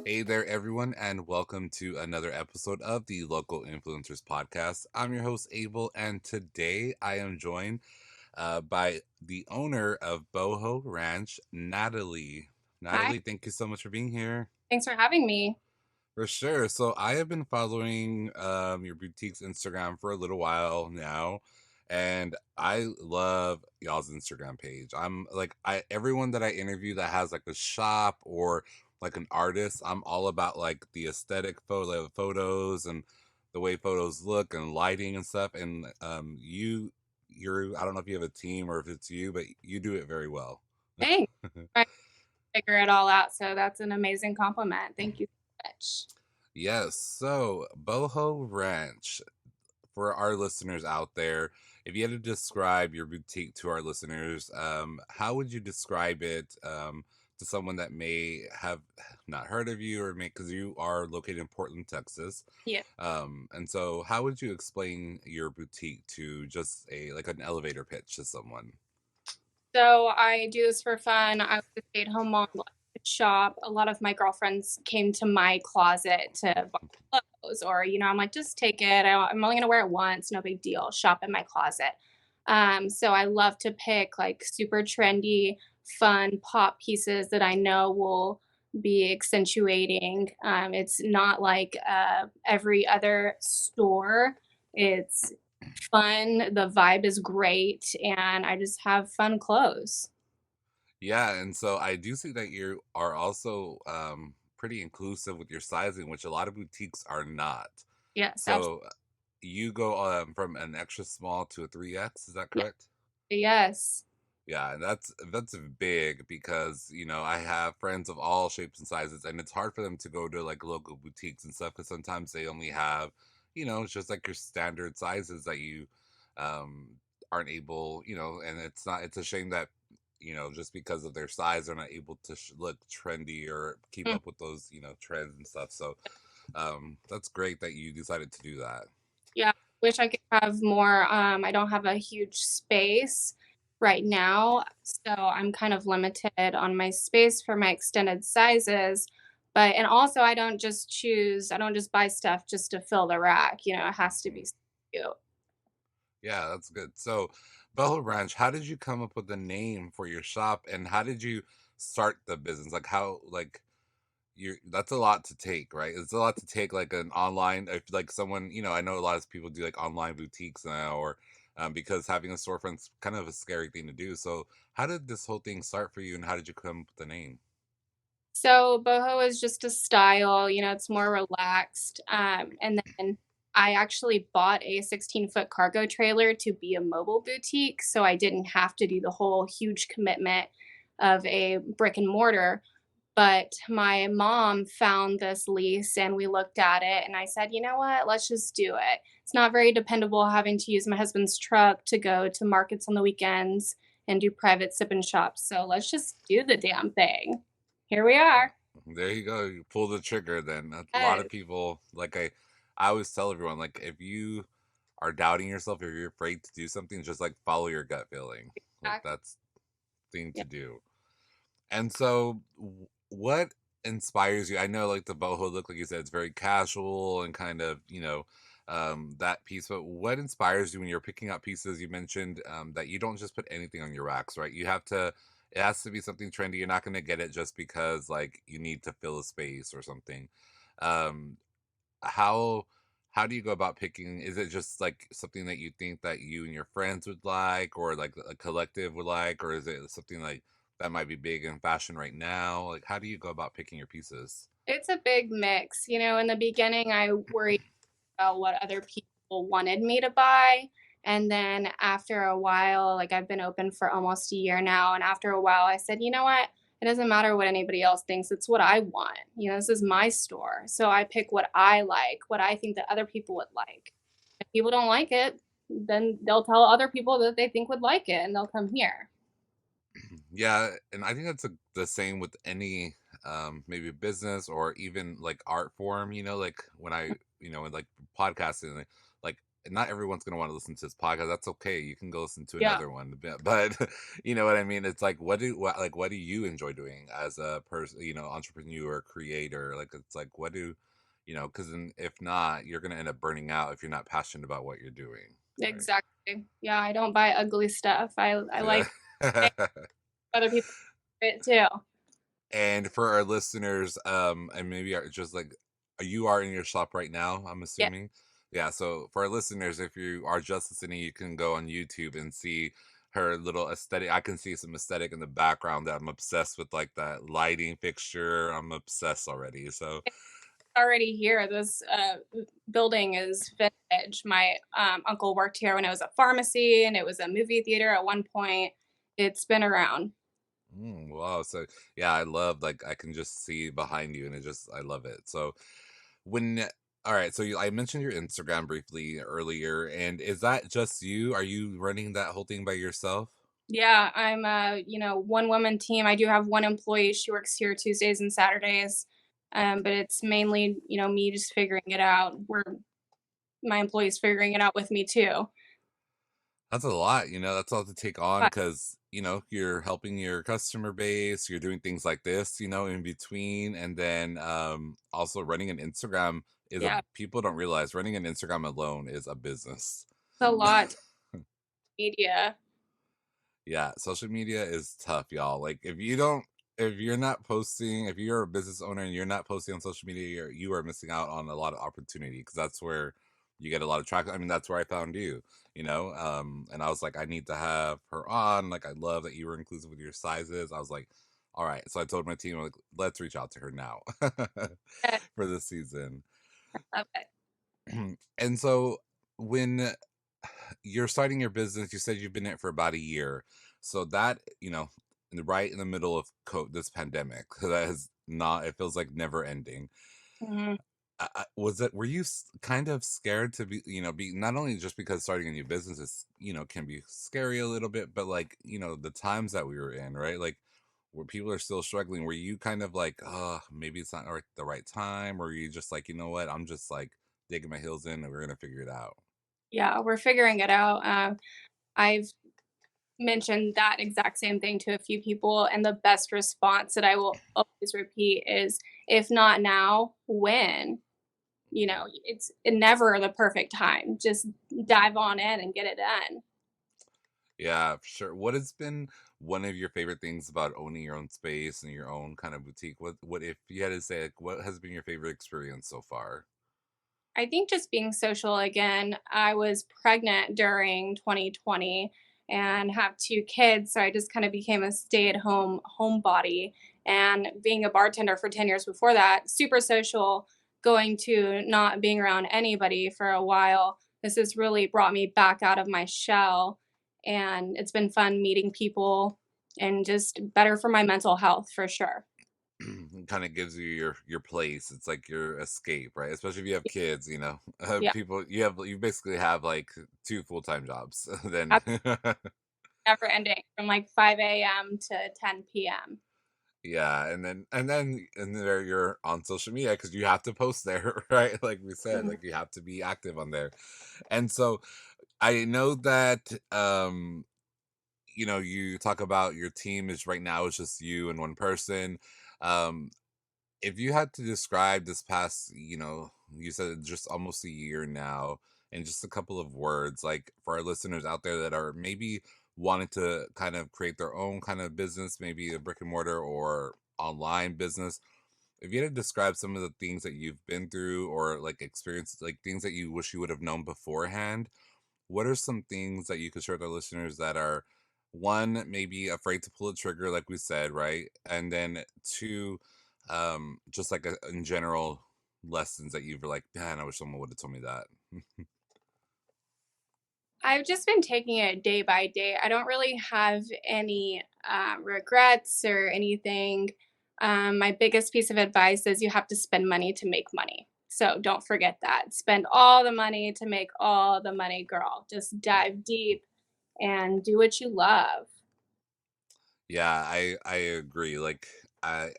Hey there, everyone, and welcome to another episode of the Local Influencers Podcast. I'm your host, Abel, and today I am joined by the owner of Boho Ranch, Natalie. Hi, Natalie, thank you so much for being here. thanks for having me. For sure. So I have been following your boutique's Instagram for a little while now, and I love y'all's Instagram page. I'm like I everyone that I interview that has like a shop or like an artist, I'm all about like the aesthetic photos and the way photos look and lighting and stuff. And you're I don't know if you have a team or if it's you, but you do it very well. Thanks. I figure it all out, so that's an amazing compliment. Thank you so much. Yes. So Boho Ranch. For our listeners out there, if you had to describe your boutique to our listeners, how would you describe it to someone that may have not heard of you or may because you are located in Portland, Texas? Yeah. And so, how would you explain your boutique to just a like an elevator pitch to someone? So I do this for fun. I was a stay-at-home mom, like to shop. A lot of my girlfriends came to my closet to buy clothes, or I'm like, just take it. I'm only gonna wear it once, no big deal. Shop in my closet. So I love to pick like super trendy, fun pop pieces that I know will be accentuating. It's not like every other store. It's fun, the vibe is great, and I just have fun clothes. Yeah, and so I do see that you are also pretty inclusive with your sizing, which a lot of boutiques are not. Yes, absolutely. So you go from an extra small to a 3X, is that Yeah, correct? yes. Yeah, and that's big because I have friends of all shapes and sizes, and it's hard for them to go to like local boutiques and stuff because sometimes they only have, it's just like your standard sizes that you um, aren't able, and it's not. It's a shame that just because of their size, they're not able to look trendy or keep Mm, up with those trends and stuff. So that's great that you decided to do that. yeah, wish I could have more. I don't have a huge space right now, so I'm kind of limited on my space for my extended sizes. But and also I don't just buy stuff just to fill the rack, it has to be cute. Yeah, that's good. So, Boho Ranch, how did you come up with the name for your shop and how did you start the business? Like how like you that's a lot to take, right? It's a lot to take like an online if like someone, I know a lot of people do like online boutiques now or because having a storefront's kind of a scary thing to do. So, how did this whole thing start for you and how did you come up with the name? So boho is just a style, it's more relaxed. And then I actually bought a 16-foot cargo trailer to be a mobile boutique, so I didn't have to do the whole huge commitment of a brick and mortar. But my mom found this lease and we looked at it and I said, you know what, let's just do it. It's not very dependable having to use my husband's truck to go to markets on the weekends and do private sip and shops. So let's just do the damn thing. Here we are. There you go. You pull the trigger then. A lot Yes, of people like I always tell everyone like if you are doubting yourself, if you're afraid to do something, just like follow your gut feeling. Like exactly. that's the thing Yeah. to do. And so what inspires you? I know like the boho look like you said it's very casual and kind of, that piece, but what inspires you when you're picking up pieces? You mentioned that you don't just put anything on your racks, right? It has to be something trendy. You're not going to get it just because like you need to fill a space or something. Um, how how do you go about picking? Is it just like something that you think that you and your friends would like, or like a collective would like, or is it something like that might be big in fashion right now? Like, how do you go about picking your pieces? It's a big mix. In the beginning, I worried about what other people wanted me to buy. And then after a while, like I've been open for almost a year now. And after a while, I said, you know what? It doesn't matter what anybody else thinks. It's what I want. This is my store. So I pick what I like, what I think that other people would like. If people don't like it, then they'll tell other people that they think would like it and they'll come here. Yeah, and I think that's the same with any maybe business or even like art form. Like when I like podcasting, like not everyone's gonna want to listen to this podcast. That's okay. You can go listen to Yeah, another one. But you know what I mean? It's like what do you enjoy doing as a person, entrepreneur, creator? Like it's like what do because if not, you're gonna end up burning out if you're not passionate about what you're doing, right? exactly. Yeah, I don't buy ugly stuff. I Yeah. like other people it too. And for our listeners, and maybe just like you are in your shop right now, I'm Yeah. assuming. Yeah, so for our listeners, if you are just listening, you can go on YouTube and see her little aesthetic. I can see some aesthetic in the background that I'm obsessed with, like that lighting fixture. I'm obsessed already. So Already here. This building is vintage. My uncle worked here when it was a pharmacy and it was a movie theater at one point. It's been around. wow. So yeah, I love like I can just see behind you, and I love it. So when all right, so I mentioned your Instagram briefly earlier, and is that just you? Are you running that whole thing by yourself? Yeah, I'm a, one woman team. I do have one employee. She works here Tuesdays and Saturdays. But it's mainly, me just figuring it out. My employees figuring it out with me too. That's a lot, that's a lot to take on But because, you're helping your customer base, you're doing things like this, in between. And then also running an Instagram yeah, people don't realize running an Instagram alone is a business. it's a lot to media. Yeah, social media is tough, y'all. Like if you're a business owner and you're not posting on social media, you are missing out on a lot of opportunity because that's where you get a lot of traction. I mean, that's where I found you, and I was like, I need to have her on. Like, I love that you were inclusive with your sizes. I was like, all right. So I told my team, like, let's reach out to her now I for this season. love it. And so when you're starting your business, you said you've been in it for about a year. So that, right in the middle of this pandemic, that has not, it feels like never ending. Mhm. Were you kind of scared to be not only just because starting a new business is, can be scary a little bit, but like, the times that we were in, right? Like where people are still struggling, were you kind of like, oh, maybe it's not the right time? Or were you just like, you know what, I'm just like digging my heels in and we're going to figure it out? Yeah, we're figuring it out. I've mentioned that exact same thing to a few people, and the best response that I will always repeat is, "If not now, when?" It's never the perfect time. Just dive on in and get it done. Yeah, for sure. What has been one of your favorite things about owning your own space and your own kind of boutique? What if you had to say like what has been your favorite experience so far? I think just being social again. I was pregnant during 2020 and have two kids, so I just kind of became a stay-at-home homebody. And being a bartender for 10 years before that, super social, going to not being around anybody for a while. This has really brought me back out of my shell, and it's been fun meeting people and just better for my mental health for sure. It kind of gives you your place. It's like your escape, right? Especially if you have kids, Yeah, people you basically have like two full-time jobs. Then that's never ending from like 5 a.m. to 10 p.m. yeah, and there you're on social media because you have to post there, right? Like we said, like you have to be active on there. And so I know that you talk about your team is right now it's just you and one person. Um, if you had to describe this past, you said just almost a year now, in just a couple of words, like for our listeners out there that are maybe wanting to kind of create their own kind of business, maybe a brick and mortar or online business. If you had to describe some of the things that you've been through or like experienced, like things that you wish you would have known beforehand, what are some things that you could share with our listeners that are one, maybe afraid to pull a trigger, like we said, right? And then two, just like in general lessons that you've like, man, I wish someone would have told me that. I've just been taking it day by day. I don't really have any regrets or anything. My biggest piece of advice is you have to spend money to make money. So don't forget that. Spend all the money to make all the money, girl. Just dive deep and do what you love. Yeah, I agree. Like I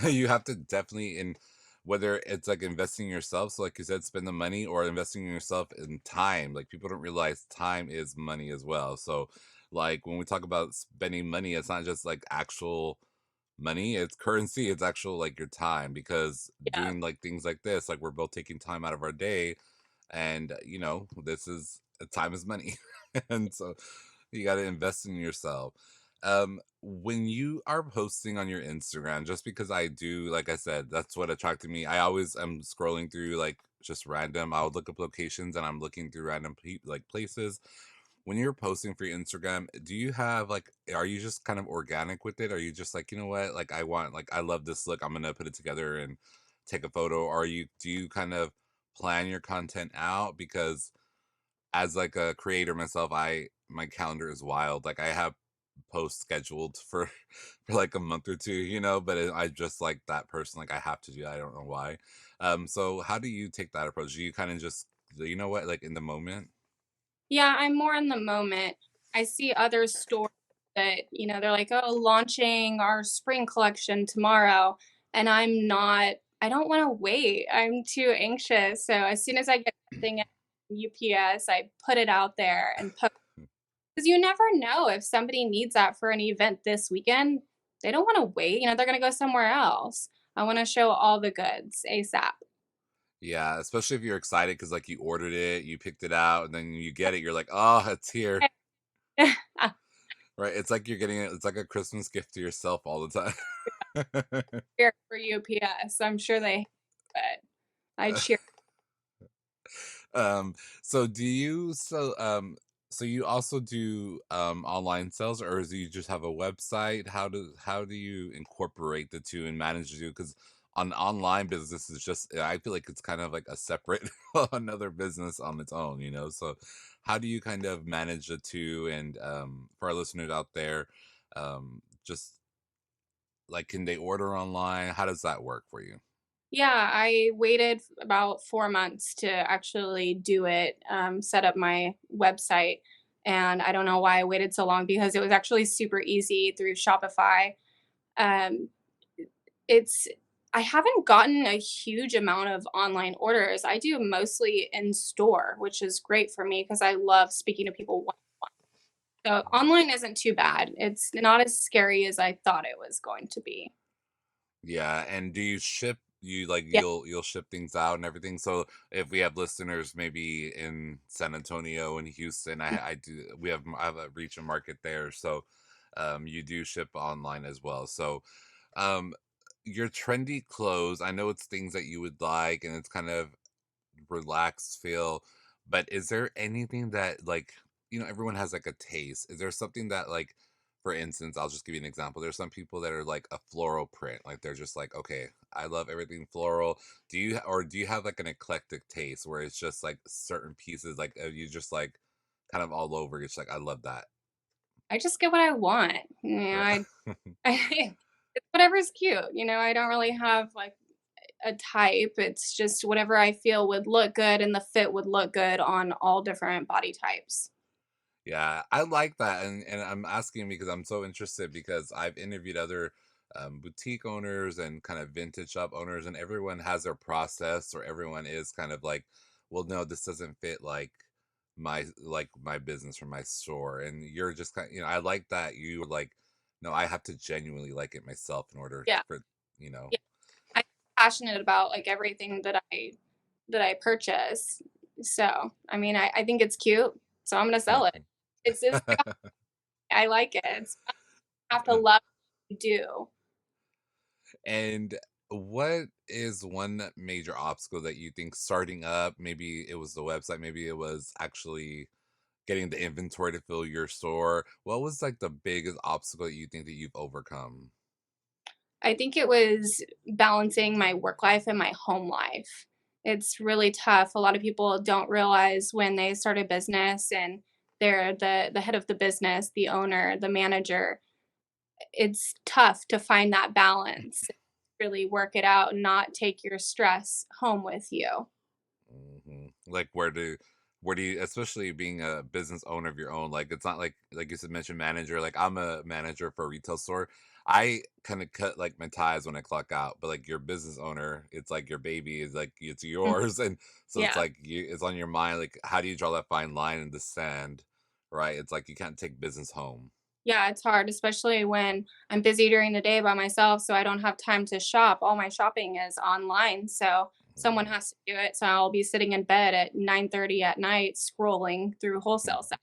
you have to definitely, and whether it's like investing in yourself, so like you said, spend the money, or investing in yourself in time. Like people don't realize time is money as well. So like when we talk about spending money, it's not just like actual money, it's currency, it's actual like your time, because Yeah. doing like things like this, like we're both taking time out of our day, and this is time is money. And so you got to invest in yourself. When you are posting on your Instagram, just because I do, like I said, that's what attracted me. I always am scrolling through like just random, I would look up locations and I'm looking through random like places. When you're posting for your Instagram, do you have like, are you just kind of organic with it? Are you just like, you know what, like I want, like I love this look, I'm gonna put it together and take a photo? Or do you kind of plan your content out? Because as like a creator myself, my calendar is wild. Like I have posts scheduled for for like a month or two, but I just like that person. Like I have to do that. I don't know why. So how do you take that approach? Do you kind of just, you know what, like in the moment? Yeah, I'm more in the moment. I see other stores that, they're like, "Oh, launching our spring collection tomorrow." And I don't wanna wait. I'm too anxious. So as soon as I get something at UPS, I put it out there and post, because you never know if somebody needs that for an event this weekend. They don't wanna wait, they're gonna go somewhere else. I wanna show all the goods ASAP. Yeah, especially if you're excited because like you ordered it, you picked it out, and then you get it, you're like, oh, it's here. Right? It's like you're getting it. It's like a Christmas gift to yourself all the time. Cheer for UPS. I'm sure they, but I cheer. Um, so so you also do online sales, or do you just have a website? How do you incorporate the two and manage to do? Because on online business is just, I feel like it's kind of like a separate another business on its own, So how do you kind of manage the two? And for our listeners out there, just like, can they order online? How does that work for you? Yeah, I waited about 4 months to actually do it, set up my website, and I don't know why I waited so long because it was actually super easy through Shopify. Um, it's I haven't gotten a huge amount of online orders. I do mostly in store, which is great for me because I love speaking to people one. So online isn't too bad. It's not as scary as I thought it was going to be. Yeah, and do you ship, Yeah, you'll ship things out and everything? So if we have listeners maybe in San Antonio and Houston, I do, I have a reach and market there. So you do ship online as well. So um your trendy clothes, I know it's things that you would like and it's kind of relaxed feel. But is there anything that like, everyone has like a taste. Is there something that like, for instance, I'll just give you an example. There's some people that are like a floral print. Like they're just like, okay, I love everything floral. Do you have like an eclectic taste where it's just like certain pieces, like you just like kind of all over. It's like I love that. I just get what I want. Right. It's whatever's cute. I don't really have like a type. It's just whatever I feel would look good and the fit would look good on all different body types. Yeah, I like that, and I'm asking because I'm so interested, because I've interviewed other boutique owners and kind of vintage shop owners, and everyone has their process, or everyone is kind of like, well, no, this doesn't fit like my business or my store, and you're just kind, I like that you were like, no, I have to genuinely like it myself in order Yeah. for, you know, Yeah. I'm passionate about like everything that I purchase. So I mean I think it's cute. So I'm gonna sell it. It's I like it. I have to love what you do. And what is one major obstacle that you think starting up? Maybe it was the website, maybe it was actually getting the inventory to fill your store. What was like the biggest obstacle that you think that you've overcome? I think it was balancing my work life and my home life. It's really tough. A lot of people don't realize when they start a business and they're the head of the business, the owner, the manager. It's tough to find that balance. Really work it out and not take your stress home with you. Like, where do where do you, especially being a business owner of your own, like it's not like you said, mentioned manager, like I'm a manager for a retail store. I kind of cut like my ties when I clock out, but like your business owner, it's like your baby is like it's Mm. yours, and so it's Yeah. like it's on your mind. Like, how do you draw that fine line in the sand, right? It's like you can't take business home. Yeah, it's hard, especially when I'm busy during the day by myself, so I don't have time to shop. All my shopping is online, so someone Mm. has to do it. So I'll be sitting in bed at 9:30 at night scrolling through wholesale sites.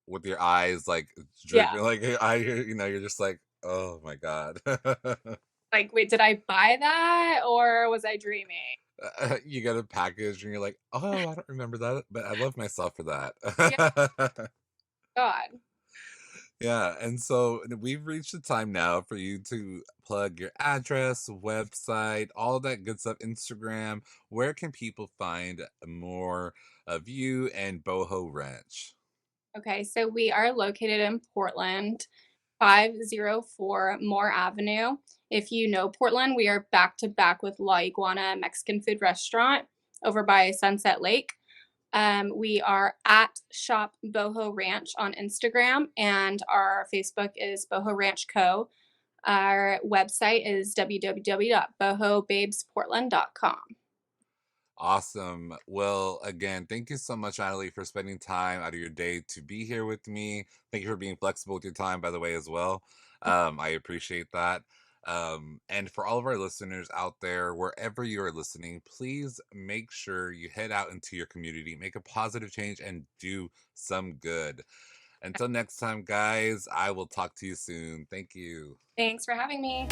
With your eyes like Yeah. dripping, like I, you're just like, oh my god. Like, wait, did I buy that or was I dreaming? You get a package and you're like, oh, I don't remember that, but I love myself for Yeah, that. God. Yeah, and so we've reached the time now for you to plug your address, website, all that good stuff, Instagram. Where can people find more of you and Boho Ranch? Okay, so we are located in Portland, 504 Moore Avenue. If you know Portland, we are back to back with La Iguana Mexican food restaurant over by Sunset Lake. We are at Shop Boho Ranch on Instagram, and our Facebook is Boho Ranch Co. Our website is www.bohobabesportland.com. Awesome. Well, again, thank you so much, Natalie, for spending time out of your day to be here with me. Thank you for being flexible with your time, by the way, as well. I appreciate that. And for all of our listeners out there, wherever you are listening, please make sure you head out into your community, make a positive change, and do some good. Until next time, guys, I will talk to you soon. Thank you. Thanks for having me.